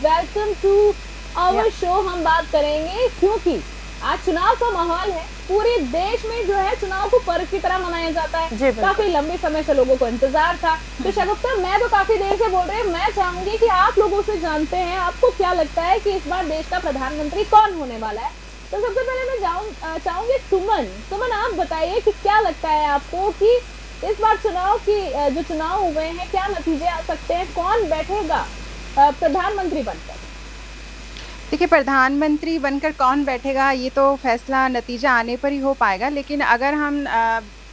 Welcome to our show. हम बात करेंगे क्योंकि आज चुनाव का माहौल है, पूरे देश में जो है चुनाव को पर्व की तरह मनाया जाता है। काफी लंबे समय से लोगों को इंतजार था। तो शगुफ्ता, मैं तो काफी देर से बोल रही हूँ, मैं चाहूंगी कि आप लोगों से जानते हैं आपको क्या लगता है कि इस बार देश का प्रधानमंत्री कौन होने वाला है। तो सबसे पहले मैं चाहूंगी सुमन आप बताइए कि क्या लगता है आपको कि इस बार चुनाव की जो चुनाव हुए हैं क्या नतीजे आ सकते हैं, कौन बैठेगा प्रधानमंत्री बनकर। देखिए, प्रधानमंत्री बनकर कौन बैठेगा ये तो फैसला नतीजा आने पर ही हो पाएगा। लेकिन अगर हम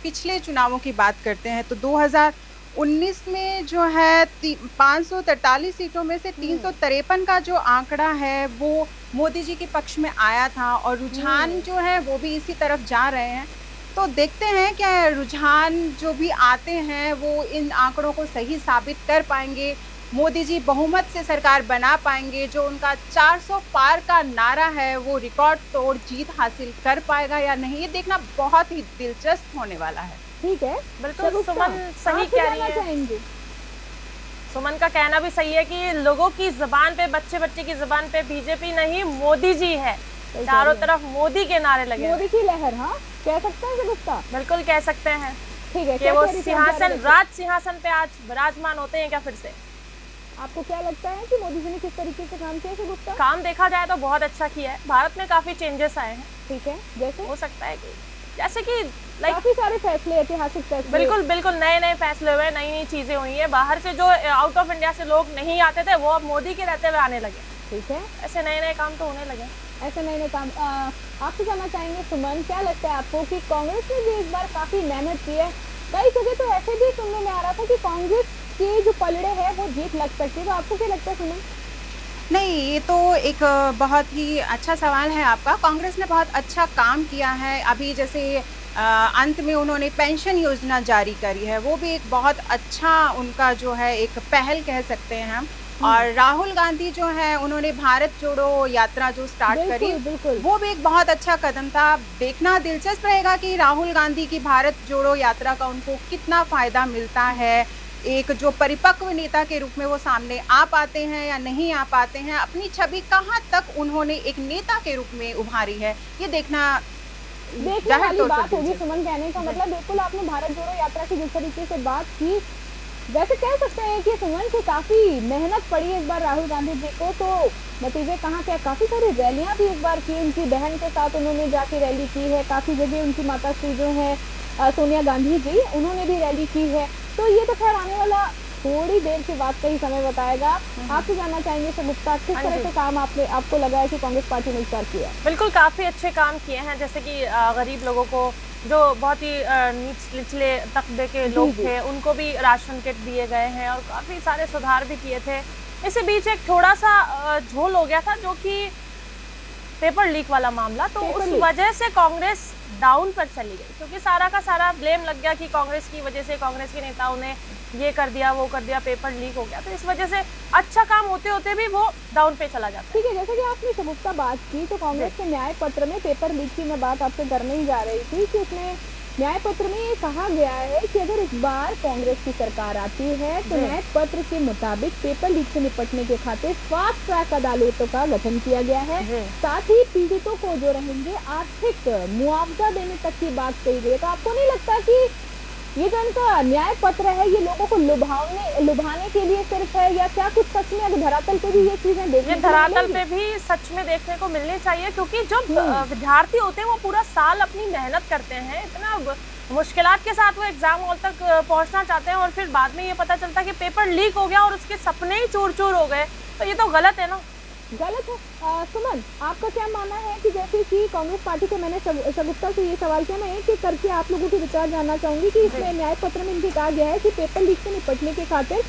पिछले चुनावों की बात करते हैं तो 2019 में जो है 543 सीटों में से 353 का जो आंकड़ा है वो मोदी जी के पक्ष में आया था और रुझान जो है वो भी इसी तरफ जा रहे हैं। तो देखते हैं क्या रुझान जो भी आते हैं वो इन आंकड़ों को सही साबित कर पाएंगे, मोदी जी बहुमत से सरकार बना पाएंगे, जो उनका 400 पार का नारा है वो रिकॉर्ड तोड़ जीत हासिल कर पाएगा या नहीं, ये देखना बहुत ही दिलचस्प होने वाला है। ठीक है, बिल्कुल सुमन सही कह रही है। सुमन का कहना भी सही है कि लोगों की जुबान पे, बच्चे बच्चे की जुबान पे बीजेपी नहीं मोदी जी है, चारों तरफ मोदी के नारे लगे, मोदी की लहर। हाँ, कह सकते हैं शगुफ्ता? बिल्कुल कह सकते हैं। ठीक है, कि वो राज सिंहासन पे आज विराजमान होते हैं क्या फिर से। आपको क्या लगता है कि मोदी जी ने किस तरीके से काम किया शगुफ्ता? काम देखा जाए तो बहुत अच्छा किया है। भारत में काफी चेंजेस आए हैं। ठीक है, जैसे हो सकता है कि जैसे कि काफी सारे फैसले, ऐतिहासिक फैसले, बिल्कुल नए फैसले हुए, नई चीजें हुई है। बाहर से जो आउट ऑफ इंडिया से लोग नहीं आते थे वो अब मोदी के रहते हुए आने लगे। ठीक है, ऐसे नए काम तो होने लगे। ऐसे नए काम आपसे जानना चाहेंगे सुमन, क्या लगता है आपको कि कांग्रेस ने भी इस बार काफी मेहनत की है? कई जगह तो ऐसे भी सुनने में आ रहा था कि कांग्रेस के जो पलड़े हैं वो जीत लग सकती है। तो आपको क्या लगता है सुमन? नहीं, ये तो एक बहुत ही अच्छा सवाल है आपका। कांग्रेस ने बहुत अच्छा काम किया है। अभी जैसे अंत में उन्होंने पेंशन योजना जारी करी है, वो भी एक बहुत अच्छा उनका जो है एक पहल कह सकते हैं हम। और राहुल गांधी जो है उन्होंने भारत जोड़ो यात्रा जो स्टार्ट करी, वो भी एक बहुत अच्छा कदम था। देखना दिलचस्प रहेगा कि राहुल गांधी की भारत जोड़ो यात्रा का उनको कितना फायदा मिलता है। एक जो परिपक्व नेता के रूप में वो सामने आ पाते हैं या नहीं आ पाते हैं, अपनी छवि कहाँ तक उन्होंने एक नेता के रूप में उभारी है, ये देखने वाली बात होगी। सुमन कहने का मतलब बिल्कुल आपने भारत जोड़ो यात्रा की जिस तरीके से बात की, वैसे कह सकते हैं कि सुमन से काफी मेहनत पड़ी इस बार राहुल गांधी जी को। तो नतीजे कहाँ के, काफी सारी रैलियां भी इस बार की, उनकी बहन के साथ उन्होंने जाके रैली की है। काफी जगह उनकी माता श्री जो है सोनिया गांधी जी, उन्होंने भी रैली की है। तो ये तो खैर आने वाला थोड़ी देर के बाद का ही समय बताएगा। आपसे जानना चाहेंगे शगुफ्ता, किस तरह के काम आपको लगा है कि कांग्रेस पार्टी ने स्टार्ट किया? बिल्कुल काफी अच्छे काम किए हैं, जैसे कि गरीब लोगों को, जो बहुत ही निचले तबके के लोग थे, उनको भी राशन किट दिए गए हैं और काफी सारे सुधार भी किए थे। इसी बीच एक थोड़ा सा झोल हो गया था जो कि पेपर लीक वाला मामला, तो उस वजह से कांग्रेस डाउन पर चली गई, क्योंकि सारा का सारा ब्लेम लग गया कि कांग्रेस की वजह से, कांग्रेस के नेताओं ने ये कर दिया वो कर दिया, पेपर लीक हो गया। तो इस वजह से अच्छा काम होते होते भी वो डाउन पे चला जाता है। ठीक है, जैसे कि आपने शगुफ्ता बात की, तो कांग्रेस के न्याय पत्र में पेपर लीक की मैं बात आपसे करने ही जा रही थी कि उसमें न्याय पत्र में ये कहा गया है कि अगर इस बार कांग्रेस की सरकार आती है तो न्याय पत्र के मुताबिक पेपर लीक से निपटने के खातिर फास्ट ट्रैक अदालतों का गठन किया गया है। साथ ही पीड़ितों को जो रहेंगे आर्थिक मुआवजा देने तक की बात कही गई है। तो आपको नहीं लगता कि ये जो इनका न्याय पत्र है ये लोगों को लुभाने के लिए सिर्फ है, या क्या कुछ सच में धरातल पे भी ये चीजें देखने को धरातल पे भी सच में देखने को मिलनी चाहिए? क्योंकि जो विद्यार्थी होते हैं वो पूरा साल अपनी मेहनत करते हैं, इतना मुश्किलात के साथ वो एग्जाम हॉल तक पहुंचना चाहते हैं और फिर बाद में ये पता चलता है कि पेपर लीक हो गया और उसके सपने ही चूर चूर हो गए। तो ये तो गलत है ना। गलत है। सुमन, आपका क्या मानना है कि जैसे कि कांग्रेस पार्टी के, मैंने शगुफ्ता से ये सवाल किया, मैं एक एक करके आप लोगों के विचार जानना चाहूंगी कि इसमें न्याय पत्र में इनके कहा गया है कि पेपर लीक से निपटने के खातिर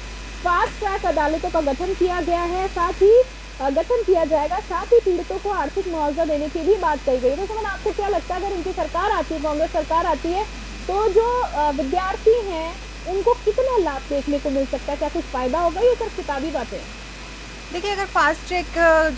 फास्ट ट्रैक अदालतों का गठन किया गया है, साथ ही गठन किया जाएगा, साथ ही पीड़ितों को आर्थिक मुआवजा देने की भी बात कही गई। तो सुमन, आपको क्या लगता है अगर इनकी सरकार आती है, कांग्रेस सरकार आती है, तो जो विद्यार्थी हैं उनको कितना लाभ देखने को मिल सकता है? क्या कुछ फायदा होगा या सिर्फ किताबी बातें? देखिए, अगर फास्ट ट्रैक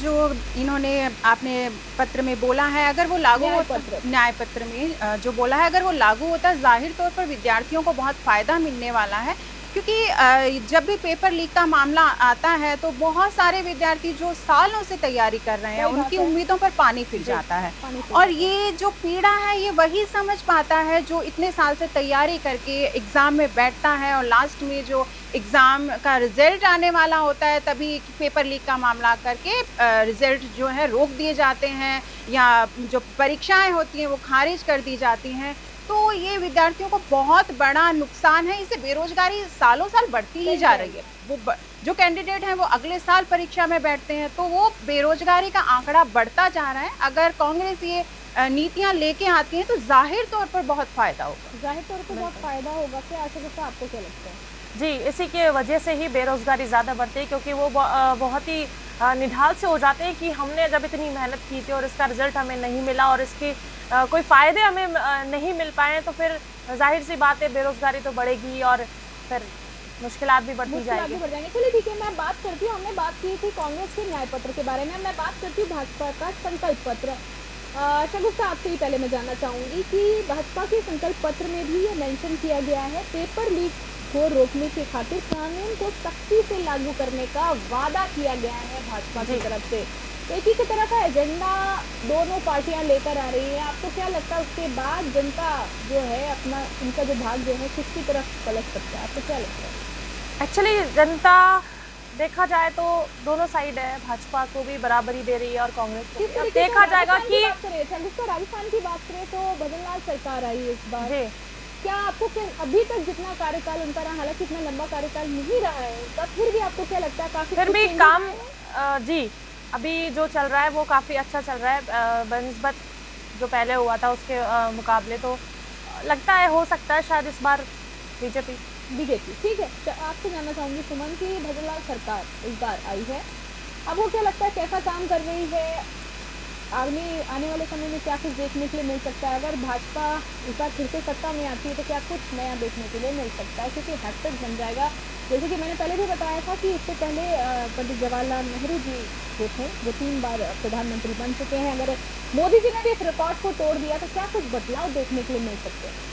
जो इन्होंने आपने पत्र में बोला है, अगर वो लागू होता, न्याय पत्र में जो बोला है, अगर वो लागू होता है, जाहिर तौर पर विद्यार्थियों को बहुत फ़ायदा मिलने वाला है। क्योंकि जब भी पेपर लीक का मामला आता है तो बहुत सारे विद्यार्थी जो सालों से तैयारी कर रहे हैं उनकी उम्मीदों पर पानी फिर जाता है। और ये जो पीड़ा है ये वही समझ पाता है जो इतने साल से तैयारी करके एग्ज़ाम में बैठता है और लास्ट में जो एग्ज़ाम का रिजल्ट आने वाला होता है तभी पेपर लीक का मामला करके रिजल्ट जो है रोक दिए जाते हैं या जो परीक्षाएं होती हैं वो खारिज कर दी जाती हैं। तो ये विद्यार्थियों को बहुत बड़ा नुकसान है। इससे बेरोजगारी सालों साल बढ़ती ही जा रही है। वो जो कैंडिडेट हैं वो अगले साल परीक्षा में बैठते हैं तो वो बेरोजगारी का आंकड़ा बढ़ता जा रहा है। अगर कांग्रेस ये नीतियां लेके आती हैं तो जाहिर तौर पर बहुत फायदा होगा। जाहिर तौर पर बहुत फायदा होगा। क्या आशा आपको क्या लगता है? जी, इसी के वजह से ही बेरोजगारी ज़्यादा बढ़ती है, क्योंकि वो बहुत ही निढाल से हो जाते हैं कि हमने जब इतनी मेहनत की थी और इसका रिजल्ट हमें नहीं मिला और इसकी कोई फ़ायदे हमें नहीं मिल पाए, तो फिर जाहिर सी बात है बेरोजगारी तो बढ़ेगी और फिर मुश्किलात भी बढ़ती जाएगी। चलिए ठीक है, मैं बात करती हूँ। हमने बात की थी कांग्रेस के न्याय पत्र के बारे में, मैं बात करती हूँ भाजपा का संकल्प पत्र। शगुफ्ता, आपसे ही पहले मैं जानना चाहूँगी कि भाजपा के संकल्प पत्र में भी ये मेंशन किया गया है पेपर लीक को रोकने के खातिर कानून को सख्ती से लागू करने का वादा किया गया है भाजपा की तरफ से। एक ही तरह का एजेंडा दोनों पार्टियां लेकर आ रही हैं। आपको क्या लगता है उसके बाद जनता जो है अपना उनका जो भाग जो है किसकी तरफ पलट सकता है? आपको क्या लगता है? एक्चुअली जनता देखा जाए तो दोनों साइड है, भाजपा को भी बराबरी दे रही है और कांग्रेस को भी। देखा जाएगा कि राजस्थान की बात करें तो भजनलाल सरकार आई इस बार। क्या आपको अभी तक जितना कार्यकाल उनका रहा, हालांकि इतना लंबा कार्यकाल नहीं रहा है उनका, फिर भी आपको क्या लगता है काफी फिर भी काम जी अभी जो चल रहा है वो काफ़ी अच्छा चल रहा है बनिस्बत जो पहले हुआ था उसके मुकाबले। तो लगता है हो सकता है शायद इस बार बीजेपी। ठीक है, तो आपसे जानना चाहूँगी सुमन की भजनलाल सरकार इस बार आई है, अब वो क्या लगता है कैसा काम कर रही है? आने वाले समय में क्या कुछ देखने के लिए मिल सकता है? अगर भाजपा इस बार फिर से सत्ता में आती है तो क्या कुछ नया देखने के लिए मिल सकता है? क्योंकि हैशटैग बन जाएगा, जैसे कि मैंने पहले भी बताया था कि इससे पहले पंडित जवाहरलाल नेहरू जी जो थे वो 3 बार प्रधानमंत्री बन चुके हैं। अगर मोदी जी ने भी इस रिकॉर्ड को तोड़ दिया तो क्या कुछ बदलाव देखने के लिए मिल सकते हैं?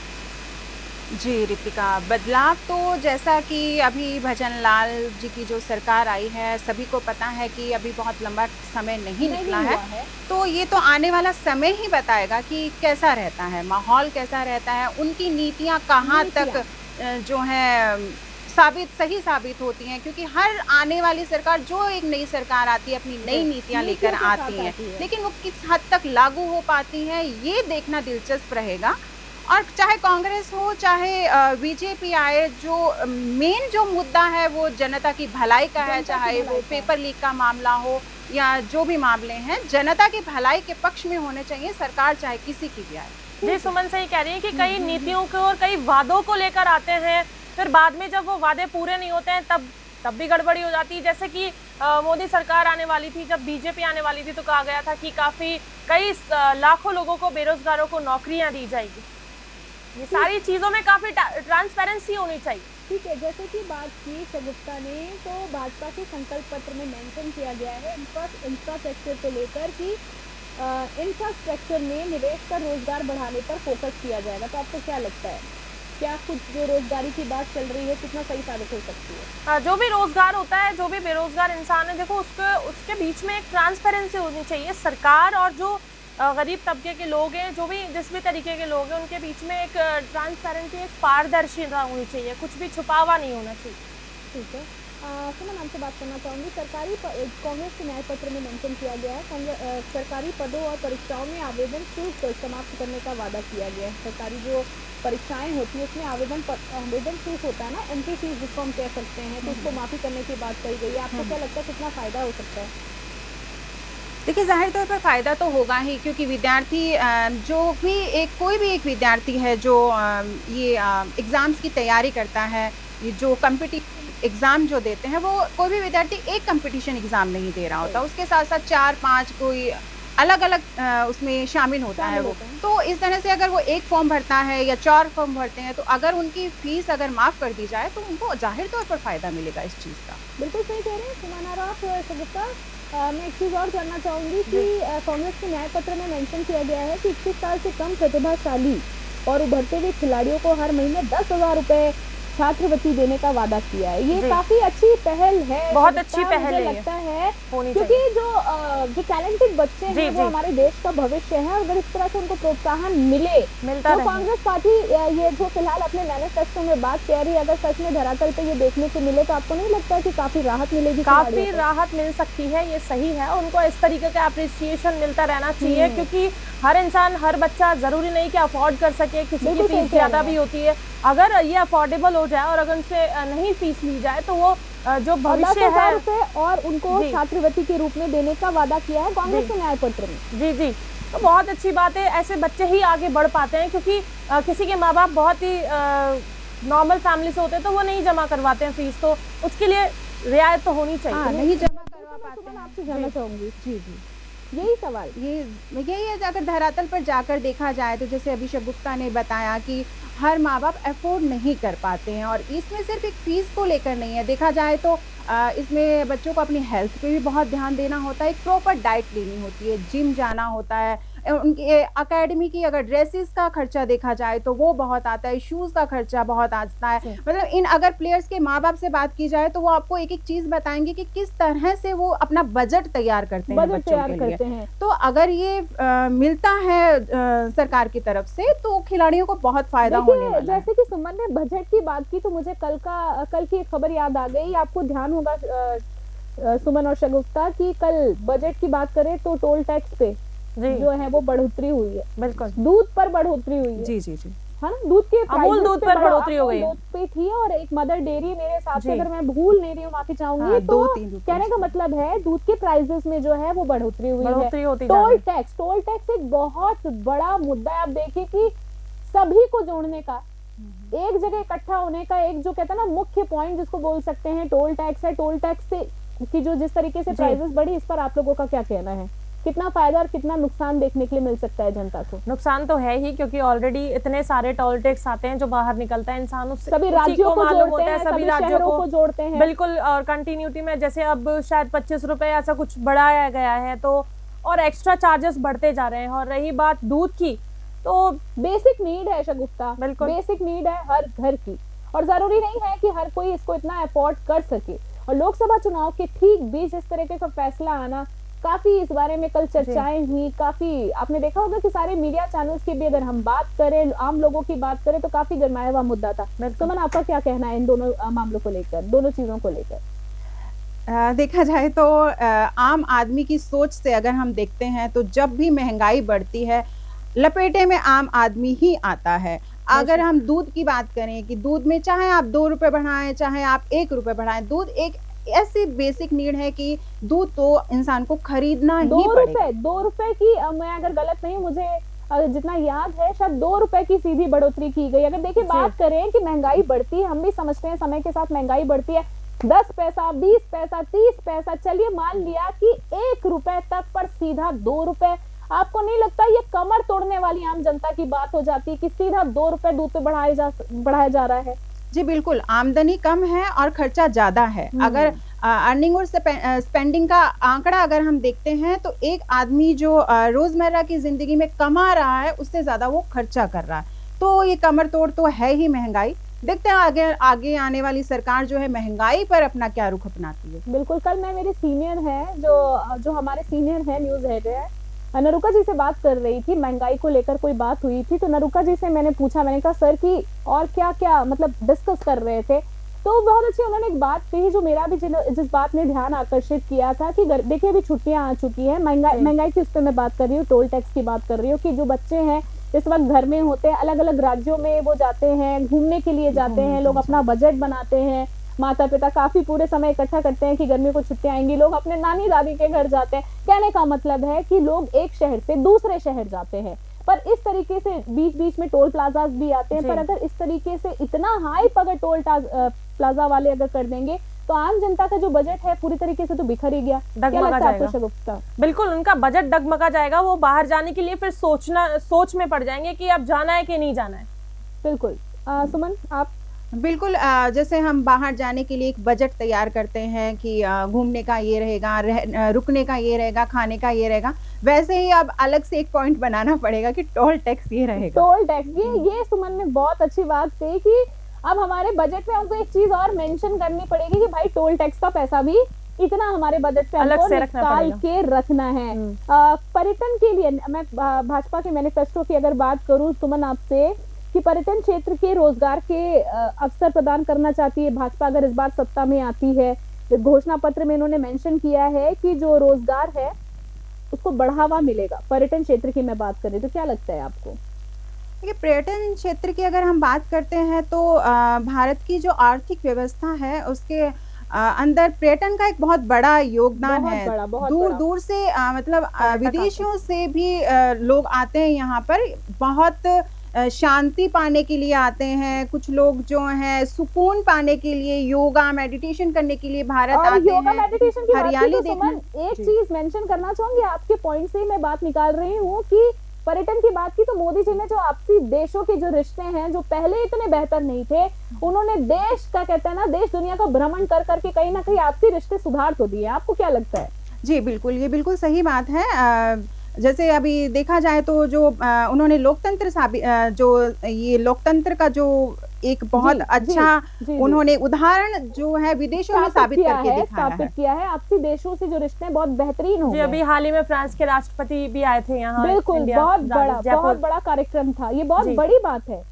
जी रितिका, बदलाव तो जैसा कि अभी भजनलाल जी की जो सरकार आई है सभी को पता है कि अभी बहुत लंबा समय नहीं निकला है, तो ये तो आने वाला समय ही बताएगा कि कैसा रहता है, माहौल कैसा रहता है, उनकी नीतियां कहाँ तक जो है सही साबित होती हैं। क्योंकि हर आने वाली सरकार जो एक नई सरकार आती है अपनी नई नीतियां लेकर आती है, लेकिन वो किस हद तक लागू हो पाती हैं ये देखना दिलचस्प रहेगा। और चाहे कांग्रेस हो चाहे बीजेपी आए, जो मेन जो मुद्दा है वो जनता की भलाई का है, चाहे वो पेपर लीक का मामला हो या जो भी मामले हैं जनता की भलाई के पक्ष में होने चाहिए, सरकार चाहे किसी की भी आए। जी सुमन सही कह रही है कि कई नीतियों को और कई वादों को लेकर आते हैं, फिर बाद में जब वो वादे पूरे नहीं होते हैं तब भी गड़बड़ी हो जाती है। जैसे कि मोदी सरकार आने वाली थी, जब बीजेपी आने वाली थी तो कहा गया था कि कई लाखों लोगों को, बेरोजगारों को नौकरियां दी जाएगी। ये सारी चीजों में काफी ट्रांसपेरेंसी होनी चाहिए। ठीक है, जैसे कि बात की शगुफ्ता ने, तो भाजपा के संकल्प पत्र में मेंशन किया गया है इंफ्रास्ट्रक्चर को लेकर कि इंफ्रास्ट्रक्चर में निवेश कर रोजगार बढ़ाने पर फोकस किया जाएगा। तो आपको क्या लगता है क्या कुछ जो रोजगारी की बात चल रही है कितना सही साबित हो सकती है? जो भी रोजगार होता है, जो भी बेरोजगार इंसान है, देखो उसके बीच में एक ट्रांसपेरेंसी होनी चाहिए। सरकार और जो गरीब तबके के लोग हैं, जो भी जिस भी तरीके के लोग हैं, उनके बीच में एक ट्रांसपेरेंसी, एक पारदर्शिता होनी चाहिए, कुछ भी छुपावा नहीं होना चाहिए। ठीक है, सुमन आपसे बात करना चाहूँगी। कांग्रेस के न्याय पत्र में मेंशन किया गया है सरकारी पदों और परीक्षाओं में आवेदन शुल्क समाप्त करने का वादा किया गया है। सरकारी जो परीक्षाएं होती है उसमें आवेदन शुल्क होता है ना, एंट्री फीस जिसको हम कह सकते हैं, तो उसको माफ़ी करने की बात कही गई है। आपको क्या लगता है कितना फ़ायदा हो सकता है? देखिए, जाहिर तौर पर फ़ायदा तो होगा ही, क्योंकि विद्यार्थी कोई भी एक विद्यार्थी है जो ये एग्ज़ाम्स की तैयारी करता है, ये जो कॉम्पिटिटिव एग्ज़ाम जो देते हैं, वो कोई भी विद्यार्थी एक कंपटीशन एग्ज़ाम नहीं दे रहा होता, उसके साथ साथ 4-5 कोई अलग अलग उसमें शामिल होता है वो। तो इस तरह से अगर वो एक फॉर्म भरता है या 4 फॉर्म भरते हैं, तो अगर उनकी फ़ीस अगर माफ़ कर दी जाए तो उनको जाहिर तौर पर फ़ायदा मिलेगा इस चीज़ का। बिल्कुल सही कह रहे हैं सुमन। आप शगुफ्ता, मैं एक चीज़ और जानना चाहूँगी कि कांग्रेस के न्याय पत्र में मेंशन किया गया है कि 21 साल से कम प्रतिभाशाली और उभरते हुए खिलाड़ियों को हर महीने 10,000 रुपये छात्रवृत्ति देने का वादा किया है। ये काफी अच्छी पहल है, बहुत अच्छी पहल है, लगता है, क्योंकि जो टैलेंटेड बच्चे हैं वो हमारे देश का भविष्य है। अगर इस तरह से उनको प्रोत्साहन मिलता तो कांग्रेस पार्टी ये जो फिलहाल अपने मैनिफेस्टो में बात कह रही है, अगर सच में धरातल पे ये देखने को मिले तो आपको नहीं लगता कि काफी राहत मिलेगी? काफी राहत मिल सकती है, ये सही है। उनको इस तरीके का अप्रिसिएशन मिलता रहना चाहिए, क्योंकि हर इंसान, हर बच्चा जरूरी नहीं कि अफोर्ड कर सके, किसी की फीस ज्यादा भी होती है। अगर ये अफोर्डेबल हो जाए और अगर उनसे नहीं फीस ली जाए तो वो जो भविष्य है, और उनको छात्रवृत्ति के रूप में देने का वादा किया है कांग्रेस के न्याय पत्र में। जी जी, तो बहुत अच्छी बात है। ऐसे बच्चे ही आगे बढ़ पाते हैं, क्योंकि किसी के माँ बाप बहुत ही नॉर्मल फैमिली से होते हैं तो वो नहीं जमा करवाते हैं फीस, तो उसके लिए रियायत तो होनी चाहिए। नहीं जमा करवा पाते हैं। आपसे जानना चाहूंगी जी यही सवाल, यही है। अगर धरातल पर जाकर देखा जाए तो जैसे अभिषेक गुप्ता ने बताया कि हर माँ बाप अफोर्ड नहीं कर पाते हैं, और इसमें सिर्फ एक फीस को लेकर नहीं है, देखा जाए तो इसमें बच्चों को अपनी हेल्थ पे भी बहुत ध्यान देना होता है, एक प्रॉपर डाइट लेनी होती है, जिम जाना होता है, उनके एकेडमी की अगर ड्रेसेस का खर्चा देखा जाए तो वो बहुत आता है, शूज़ का खर्चा बहुत आता है। मतलब इन अगर प्लेयर्स के माँ बाप से बात की जाए तो वो आपको एक एक चीज़ बताएंगे कि किस तरह से वो अपना बजट तैयार करते हैं बच्चों के लिए। तो अगर ये मिलता है सरकार की तरफ से तो खिलाड़ियों को बहुत फायदा होने वाला है। जैसे कि सुमन ने बजट की बात की तो मुझे कल की एक खबर याद आ गई। आपको ध्यान होगा सुमन और शगुफ्ता की कल बजट की बात करें तो टोल टैक्स पे जो है वो बढ़ोतरी हुई है। बिल्कुल, दूध पर बढ़ोतरी हुई है। जी जी जी, है ना, दूध के अमूल दूध पर बढ़ोतरी हो गई, दूध पे थी, और एक मदर डेयरी मेरे हिसाब से, अगर मैं भूल नहीं रही हूँ माफी चाहूंगी, तो कहने का मतलब है दूध के प्राइसेस में जो है वो बढ़ोतरी हुई है। टोल टैक्स एक बहुत बड़ा मुद्दा है। आप देखिए कि सभी को जोड़ने का, एक जगह इकट्ठा होने का एक जो कहता है ना मुख्य पॉइंट जिसको बोल सकते हैं टोल टैक्स है। टोल टैक्स से की जो जिस तरीके से प्राइसेस बढ़ी, इस पर आप लोगों का क्या कहना है? कितना फायदा और कितना नुकसान देखने के लिए मिल सकता है जनता को? नुकसान तो है ही, क्योंकि ऑलरेडी इतने सारे टोल टैक्स आते हैं जो बाहर निकलता है, इंसान उससे सभी राज्यों को जोड़ते हैं, सभी राज्यों को जोड़ते हैं। बिल्कुल, और कंटिन्यूटी में जैसे अब शायद 25 रुपए ऐसा कुछ बढ़ाया गया है, तो और एक्स्ट्रा चार्जेस बढ़ते जा रहे हैं। और रही बात दूध की, तो बेसिक नीड है शगुफ्ता, बिल्कुल बेसिक नीड है हर घर की, और जरूरी नहीं है कि हर कोई इसको इतना अफोर्ड कर सके। और लोकसभा चुनाव के ठीक बीच इस तरीके का फैसला आना, काफी इस बारे में कल चर्चाएं हुई, काफी आपने देखा होगा कि सारे मीडिया चैनल्स की भी अगर हम बात करें, आम लोगों की बात करें, तो काफी गरमाया हुआ मुद्दा था। सुमन, आपका क्या कहना है इन दोनों मामलों को लेकर, दोनों चीजों को लेकर? देखा जाए तो आम आदमी की सोच से अगर हम देखते हैं तो जब भी महंगाई बढ़ती है लपेटे में आम आदमी ही आता है। अगर हम दूध की बात करें कि दूध में चाहे आप 2 रुपए बढ़ाएं, चाहे आप 1 रुपए बढ़ाएं, दूध एक ऐसी बेसिक नीड है कि दूध तो इंसान को खरीदना ही पड़ेगा। 2 रुपए की, मैं अगर गलत नहीं, मुझे जितना याद है शायद 2 रुपए की सीधी बढ़ोतरी की गई। अगर देखिए बात करें कि महंगाई बढ़ती है, हम भी समझते हैं समय के साथ महंगाई बढ़ती है, 10 पैसा, 20 पैसा, 30 पैसा, चलिए मान लिया कि 1 रुपए तक, पर सीधा 2 रुपए, आपको नहीं लगता ये कमर तोड़ने वाली आम जनता की बात हो जाती है कि सीधा 2 रुपए दूध पे बढ़ाया जा रहा है? जी बिल्कुल, आमदनी कम है और खर्चा ज्यादा है। अगर अर्निंग और स्पेंडिंग का आंकड़ा अगर हम देखते हैं तो एक आदमी जो रोजमर्रा की जिंदगी में कमा रहा है उससे ज्यादा वो खर्चा कर रहा है, तो ये कमर तोड़ तो है ही महंगाई। देखते हैं आगे आने वाली सरकार जो है महंगाई पर अपना क्या रुख अपनाती है। बिल्कुल, कल मैं मेरे सीनियर हैं जो हमारे सीनियर हैं, न्यूज हेड है, नरुका जी से बात कर रही थी, महंगाई को लेकर कोई बात हुई थी, तो नरुका जी से मैंने पूछा, मैंने कहा सर कि और क्या क्या मतलब डिस्कस कर रहे थे, तो बहुत अच्छी उन्होंने एक बात कही जो मेरा भी जिस बात ने ध्यान आकर्षित किया था कि देखिए अभी छुट्टियां आ चुकी हैं, महंगाई की उस पर मैं बात कर रही हूँ, टोल टैक्स की बात कर रही हूँ, कि जो बच्चे हैं इस वक्त घर में होते हैं, अलग अलग राज्यों में वो जाते हैं, घूमने के लिए जाते हैं, लोग अपना बजट बनाते हैं, माता पिता काफी पूरे समय इकट्ठा करते हैं कि गर्मी को छुट्टियां आएंगी, लोग अपने नानी दादी के घर जाते हैं। कहने का मतलब है कि लोग एक शहर से दूसरे शहर जाते हैं, पर इस तरीके से बीच बीच में टोल प्लाजाज भी आते हैं, पर अगर इस तरीके से इतना हाइप अगर टोल प्लाजा वाले अगर कर देंगे तो आम जनता का जो बजट है पूरी तरीके से तो बिखर ही गया, डगमगा जाएगा। बिल्कुल, उनका बजट डगमगा जाएगा, वो बाहर जाने के लिए फिर सोच में पड़ जाएंगे कि अब जाना है कि नहीं जाना है। बिल्कुल सुमन, आप? बिल्कुल, जैसे हम बाहर जाने के लिए एक बजट तैयार करते हैं कि घूमने का ये रहेगा, रुकने का ये रहेगा, खाने का ये रहेगा, वैसे ही अब अलग से एक पॉइंट बनाना पड़ेगा कि टोल टैक्स ये रहेगा। टोल टैक्स, ये सुमन ने बहुत अच्छी बात कही कि अब हमारे बजट में हमको एक चीज और मेंशन करनी पड़ेगी कि भाई टोल टैक्स का पैसा भी इतना हमारे बजट पे अलग हमको से रखना निकाल पड़ेगा। के रखना है। पर्यटन के लिए मैं भाजपा के मैनिफेस्टो की अगर बात करूं सुमन आपसे, कि पर्यटन क्षेत्र के रोजगार के अवसर प्रदान करना चाहती है भाजपा अगर इस बार सत्ता में आती है। घोषणा पत्र में इन्होंने मेंशन किया है कि जो रोजगार है उसको बढ़ावा मिलेगा। पर्यटन क्षेत्र की मैं बात करें तो क्या लगता है आपको? देखिए, पर्यटन क्षेत्र की अगर हम बात करते हैं तो भारत की जो आर्थिक व्यवस्था है उसके अंदर पर्यटन का एक बहुत बड़ा योगदान बहुत है। बड़ा, बहुत दूर बड़ा। दूर से मतलब पर्यटक विदेशों से भी लोग आते हैं यहाँ पर, बहुत शांति पाने के लिए आते हैं। कुछ लोग जो हैं सुकून पाने के लिए, योगा मेडिटेशन करने के लिए भारत और आते योगा हैं, मेडिटेशन की बात की हरियाली तो देखने। सुमन एक जी। चीज मेंशन करना चाहूंगी, आपके पॉइंट से ही मैं बात निकाल रही हूँ कि पर्यटन की बात की तो मोदी जी ने जो आपसी देशों के जो रिश्ते हैं जो पहले इतने बेहतर नहीं थे, उन्होंने देश का कहते हैं ना देश दुनिया का भ्रमण कर करके कहीं ना कहीं आपसी रिश्ते सुधार तो दिए। आपको क्या लगता है? जी बिल्कुल, ये बिल्कुल सही बात है। जैसे अभी देखा जाए तो जो उन्होंने जो ये लोकतंत्र का जो एक बहुत जी, अच्छा जी। उन्होंने उदाहरण जो है विदेशों में साबित करके दिखाया है। स्थापित किया है। आपसी देशों से जो रिश्ते हैं बहुत बेहतरीन हो जी, गए। अभी हाल ही में फ्रांस के राष्ट्रपति भी आए थे यहाँ बिल्कुल, इंडिया, बहुत बड़ा कार्यक्रम था। ये बहुत जी। बड़ी बात है।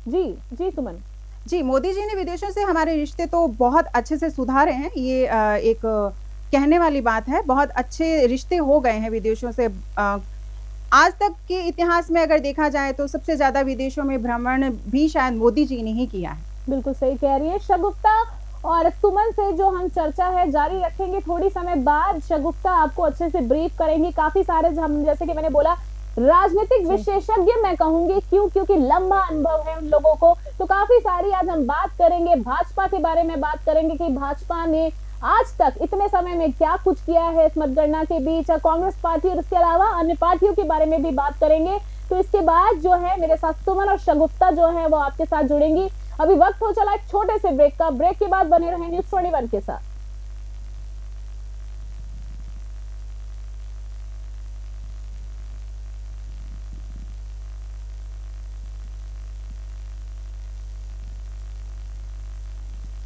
जी जी सुमन। जी, मोदी जी ने विदेशों से हमारे रिश्ते तो बहुत अच्छे से सुधारे हैं। ये एक कहने वाली बात है। बहुत अच्छे रिश्ते हो गए हैं विदेशों से। आज तक के इतिहास में अगर देखा जाए तो सबसे ज्यादा विदेशों में भ्रमण भी शायद मोदी जी ने ही किया है। बिल्कुल सही कह रही है शगुफ्ता। और सुमन से जो हम चर्चा है जारी रखेंगे थोड़ी समय बाद। शगुफ्ता आपको अच्छे से ब्रीफ करेंगी। काफी सारे हम जैसे कि मैंने बोला राजनीतिक विशेषज्ञ मैं कहूंगी, क्योंकि लंबा अनुभव है उन लोगों को। तो काफी सारी आज हम बात करेंगे भाजपा के बारे में, बात करेंगे कि भाजपा ने आज तक इतने समय में क्या कुछ किया है इस मतगणना के बीच, कांग्रेस पार्टी और इसके अलावा अन्य पार्टियों के बारे में भी बात करेंगे। तो इसके बाद जो है मेरे साथ सुमन और शगुफ्ता जो है वो आपके साथ जुड़ेंगी। अभी वक्त हो चला एक छोटे से ब्रेक का। ब्रेक के बाद बने रहें न्यूज़ 21 के साथ।